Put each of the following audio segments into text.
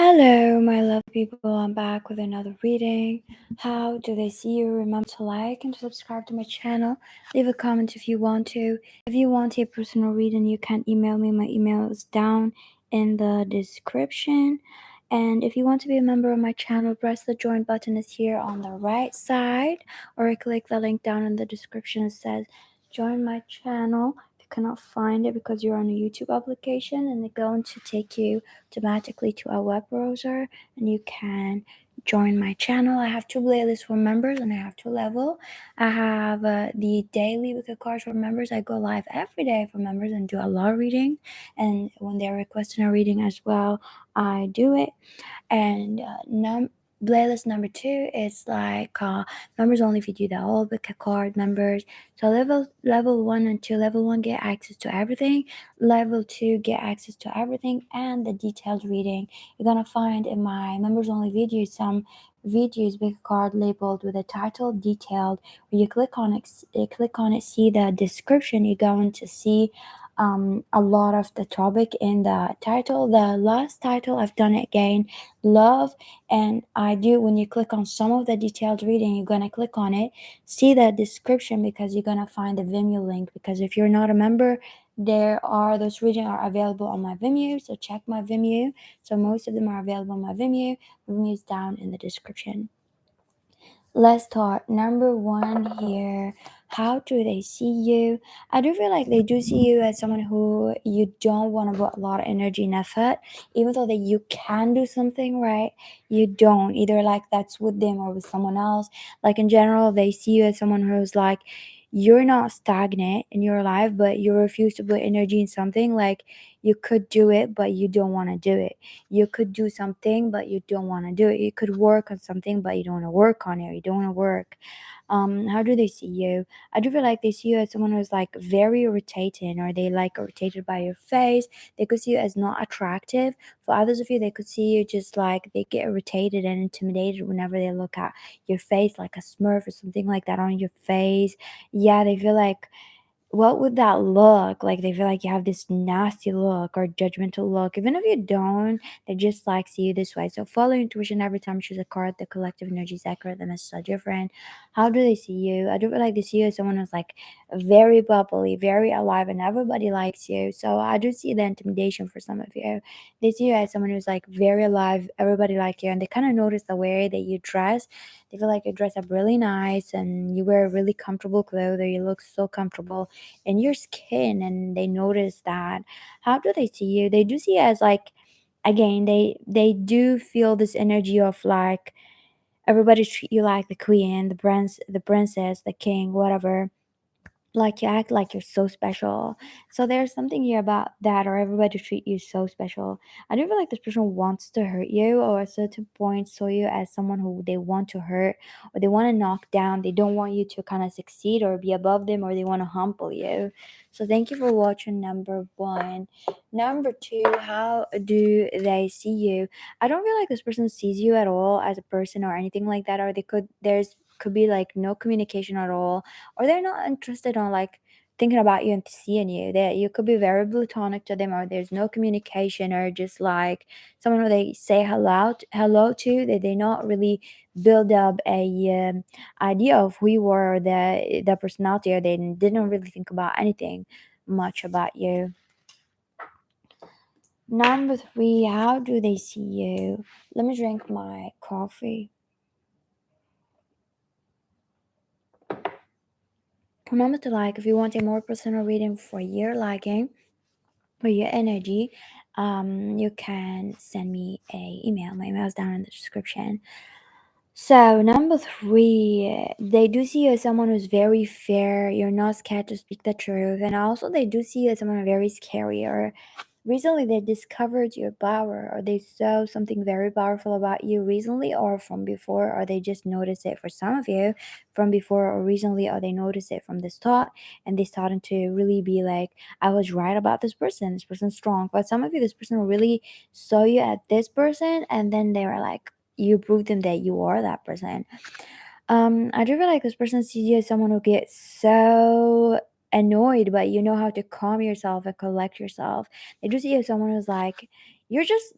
Hello, my lovely people. I'm back with another reading. How do they see you? Remember to like and to subscribe to my channel. Leave a comment if you want to. If you want a personal reading, you can email me. My email is down in the description. And if you want to be a member of my channel, press the join button is here on the right side, or click the link down in the description. It says join my channel. If you cannot find it because you're on a YouTube application, and it's going to take you automatically to a web browser, and you can join my channel. I have two playlists for members and I have two level. I have the daily with the cards for members. I go live every day for members and do a lot of reading, and when they're requesting a reading as well, I do it. And playlist number two is like members only if you do the whole pickacard members. So level 1 and 2, level 1 get access to everything, level 2 get access to everything, and the detailed reading you're gonna find in my members only videos. Some videos pickacard labeled with a title detailed. When you click on it, see the description, you're going to see a lot of the topic in the title. The last title I've done it again, love, and I do, when you click on some of the detailed reading, you're gonna click on it, see the description, because you're gonna find the Vimeo link. Because if you're not a member, those readings are available on my Vimeo, so check my Vimeo. So most of them are available on my Vimeo. Vimeo is down in the description. Let's start. Number one here. How do they see you? I do feel like they do see you as someone who you don't want to put a lot of energy and effort, even though that you can do something right. You don't, either like that's with them or with someone else. Like in general, they see you as someone who's like, you're not stagnant in your life, but you refuse to put energy in something. Like you could do it, but you don't want to do it. You could do something, but you don't want to do it. You could work on something, but you don't want to work on it. You don't want to work. How do they see you? I do feel like they see you as someone who's like very irritating, or they like irritated by your face. They could see you as not attractive. For others of you, they could see you just like they get irritated and intimidated whenever they look at your face, like a smurf or something like that on your face. Yeah, they feel like, what would that look like? They feel like you have this nasty look or judgmental look. Even if you don't, they just like see you this way. So follow your intuition every time you choose a card. The collective energy is accurate. The messages are different. How do they see you? I do feel like they see you as someone who's like very bubbly, very alive, and everybody likes you. So I do see the intimidation for some of you. They see you as someone who's like very alive, everybody like you, and they kind of notice the way that you dress. They feel like you dress up really nice and you wear really comfortable clothes, or you look so comfortable in your skin, and they notice that. How do they see you? They do see you as like, again, they do feel this energy of like everybody treat you like the queen, the princess, the king, whatever. Like you act like you're so special. So there's something here about that, or everybody treat you so special. I do feel like this person wants to hurt you, or at a certain point saw you as someone who they want to hurt, or they want to knock down. They don't want you to kind of succeed or be above them, or they want to humble you. So thank you for watching number one. Number two, how do they see you? I don't feel like this person sees you at all as a person or anything like that, or there's could be like no communication at all, or they're not interested on like thinking about you and seeing you. That you could be very platonic to them, or there's no communication, or just like someone who they say hello to, that they not really build up a idea of who you were, or the personality, or they didn't really think about anything much about you. Number three, how do they see you? Let me drink my coffee. Remember to like if you want a more personal reading for your liking, for your energy, you can send me a email. My email is down in the description. So number three, they do see you as someone who's very fair. You're not scared to speak the truth, and also they do see you as someone very scary. Or recently they discovered your power, or they saw something very powerful about you recently, or from before, or they just noticed it for some of you from before or recently, or they noticed it from the start, and they started to really be like, I was right about this person. This person's strong. But some of you, this person really saw you at this person, and then they were like, you prove them that you are that person. I do feel like this person sees you as someone who gets so annoyed, but you know how to calm yourself and collect yourself. They do see you as someone who's like,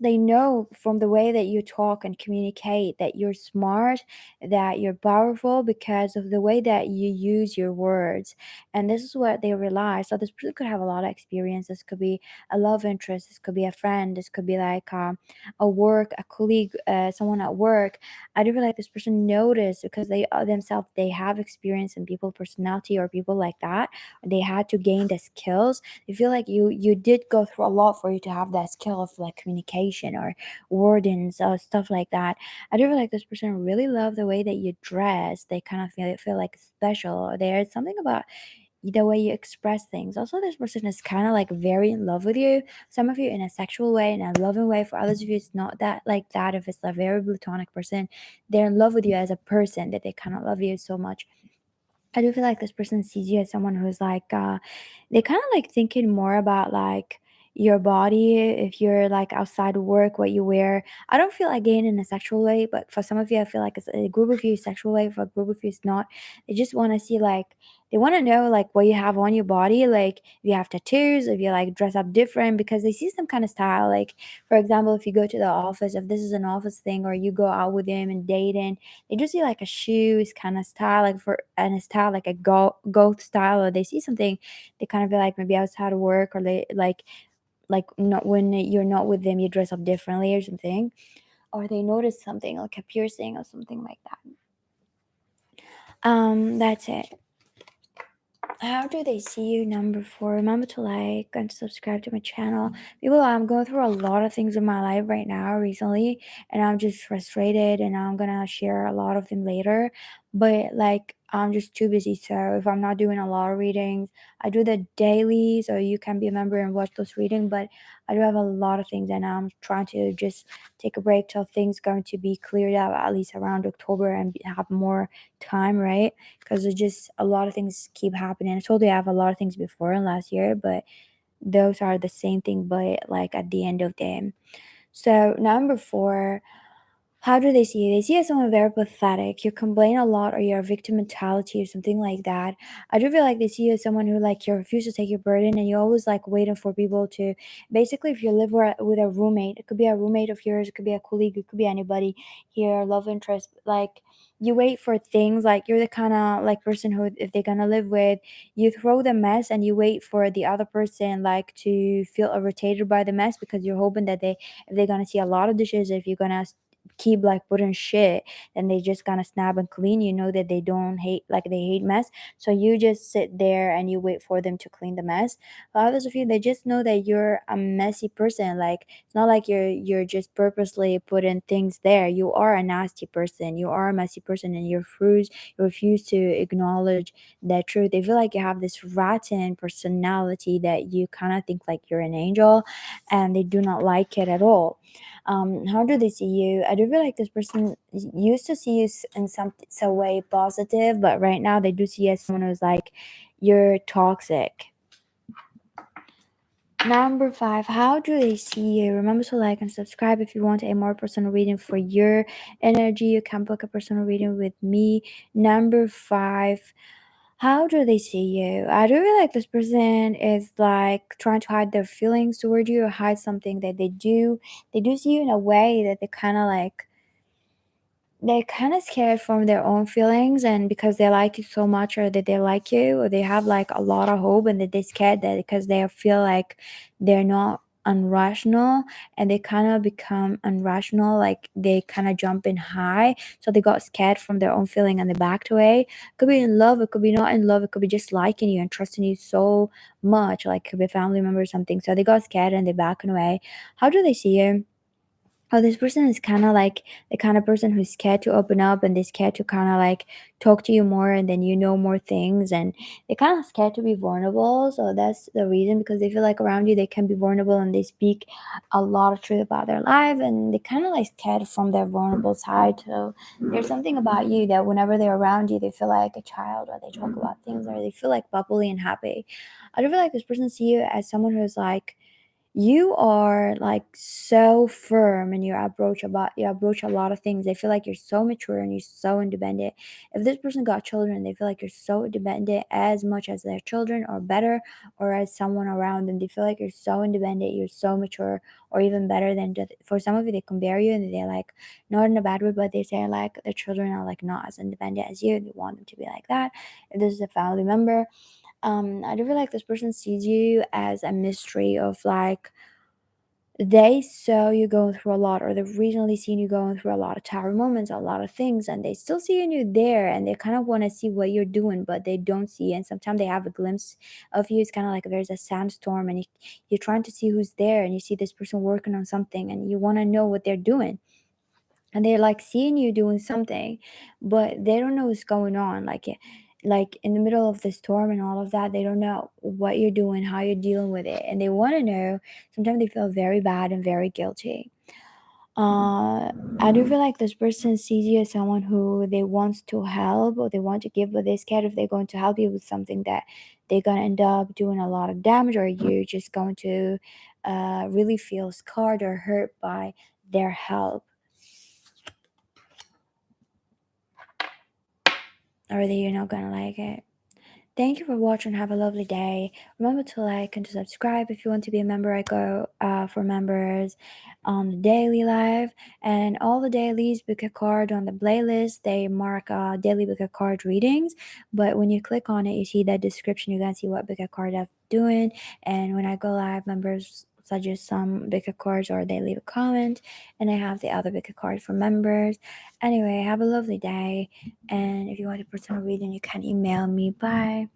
they know from the way that you talk and communicate that you're smart, that you're powerful because of the way that you use your words. And this is what they realize. So this person could have a lot of experience. This could be a love interest, this could be a friend, this could be like a colleague, someone at work. I do feel like this person noticed because they themselves, they have experience in people personality or people like that. They had to gain the skills. I feel like you did go through a lot for you to have that skill of like communication or wordings or stuff like that. I do feel like this person really love the way that you dress. They kind of feel like special. There's something about the way you express things. Also, this person is kind of like very in love with you. Some of you in a sexual way, in a loving way. For others of you, it's not that like that. If it's a very platonic person, they're in love with you as a person, that they kind of love you so much. I do feel like this person sees you as someone who's like, they kind of like thinking more about like your body. If you're like outside of work, what you wear. I don't feel again in a sexual way, but for some of you, I feel like it's a group of you sexual way. For a group of you, it's not. They just want to see like they want to know like what you have on your body, like if you have tattoos, if you like dress up different, because they see some kind of style. Like for example, if you go to the office, if this is an office thing, or you go out with them and dating, they just see like a shoes kind of style, like for and a style like a goth style, or they see something, they kind of feel like maybe outside of work, or they like not when you're not with them, you dress up differently or something, or they notice something like a piercing or something like that. That's it. How do they see you? Number 4, remember to like and subscribe to my channel. People, I'm going through a lot of things in my life right now recently, and I'm just frustrated, and I'm gonna share a lot of them later. But like I'm just too busy, so if I'm not doing a lot of readings, I do the daily, so you can be a member and watch those readings. But I do have a lot of things, and I'm trying to just take a break till things going to be cleared up at least around October and have more time, right? Because it's just a lot of things keep happening. I told you I have a lot of things before in last year, but those are the same thing, but like at the end of them. So number 4, how do they see you? They see you as someone very pathetic. You complain a lot, or you're a victim mentality, or something like that. I do feel like they see you as someone who like you refuse to take your burden, and you always like waiting for people to. Basically, if you live with a roommate, it could be a roommate of yours, it could be a colleague, it could be anybody here, love interest. Like you wait for things. Like you're the kind of like person who, if they're gonna live with, you throw the mess and you wait for the other person like to feel irritated by the mess, because you're hoping that if they're gonna see a lot of dishes, if you're gonna keep like putting shit, then they just gonna snap and clean. You know that they don't hate, like they hate mess, so you just sit there and you wait for them to clean the mess. But others of you, they just know that you're a messy person. Like it's not like you're just purposely putting things there. You are a nasty person, you are a messy person, and you refuse to acknowledge that truth. They feel like you have this rotten personality, that you kind of think like you're an angel, and they do not like it at all. How do they see you? I do feel like this person used to see you in some way positive, but right now they do see you as someone who's like, you're toxic. Number 5, how do they see you? Remember to like and subscribe. If you want a more personal reading for your energy, you can book a personal reading with me. Number 5, how do they see you? I do feel like this person is like trying to hide their feelings toward you, or hide something that they do. They do see you in a way that they're kind of scared from their own feelings, and because they like you so much, or that they like you, or they have like a lot of hope, and that they're scared that because they feel like they're not unrational, and they kind of become unrational, like they kind of jump in high, so they got scared from their own feeling and they backed away. It could be in love, it could be not in love, it could be just liking you and trusting you so much, like it could be a family member or something, so they got scared and they backing away. How do they see you? Oh, this person is kind of like the kind of person who's scared to open up, and they're scared to kind of like talk to you more, and then you know more things, and they're kind of scared to be vulnerable. So that's the reason, because they feel like around you they can be vulnerable, and they speak a lot of truth about their life, and they kind of like scared from their vulnerable side. So there's something about you that whenever they're around you, they feel like a child, or they talk about things, or they feel like bubbly and happy. I do feel like this person see you as someone who's like, you are like so firm in your approach about you approach a lot of things. They feel like you're so mature and you're so independent. If this person got children, they feel like you're so independent as much as their children or better, or as someone around them. They feel like you're so independent, you're so mature, or even better than for some of you they compare you and they're like, not in a bad way, but they say like their children are like not as independent as you. They want them to be like that. If this is a family member, I do feel like this person sees you as a mystery of like they saw you going through a lot, or they've recently seen you going through a lot of tower moments, a lot of things, and they still seeing you there, and they kind of want to see what you're doing, but they don't see you. And sometimes they have a glimpse of you. It's kind of like there's a sandstorm, and you're trying to see who's there, and you see this person working on something, and you want to know what they're doing, and they're like seeing you doing something, but they don't know what's going on, like in the middle of the storm and all of that, they don't know what you're doing, how you're dealing with it, and they want to know. Sometimes they feel very bad and very guilty. I do feel like this person sees you as someone who they wants to help or they want to give, but they're scared if they're going to help you with something that they're gonna end up doing a lot of damage, or you're just going to really feel scarred or hurt by their help, or that you're not gonna like it. Thank you for watching. Have a lovely day. Remember to like and to subscribe if you want to be a member. I go for members on the daily live, and all the dailies book a card on the playlist. They mark daily book a card readings, but when you click on it, you see that description. You can see what book a card I'm doing, and when I go live, members suggest some book a cards or they leave a comment, and I have the other book a card for members. Anyway, have a lovely day, and if you want a personal reading, you can email me. Bye.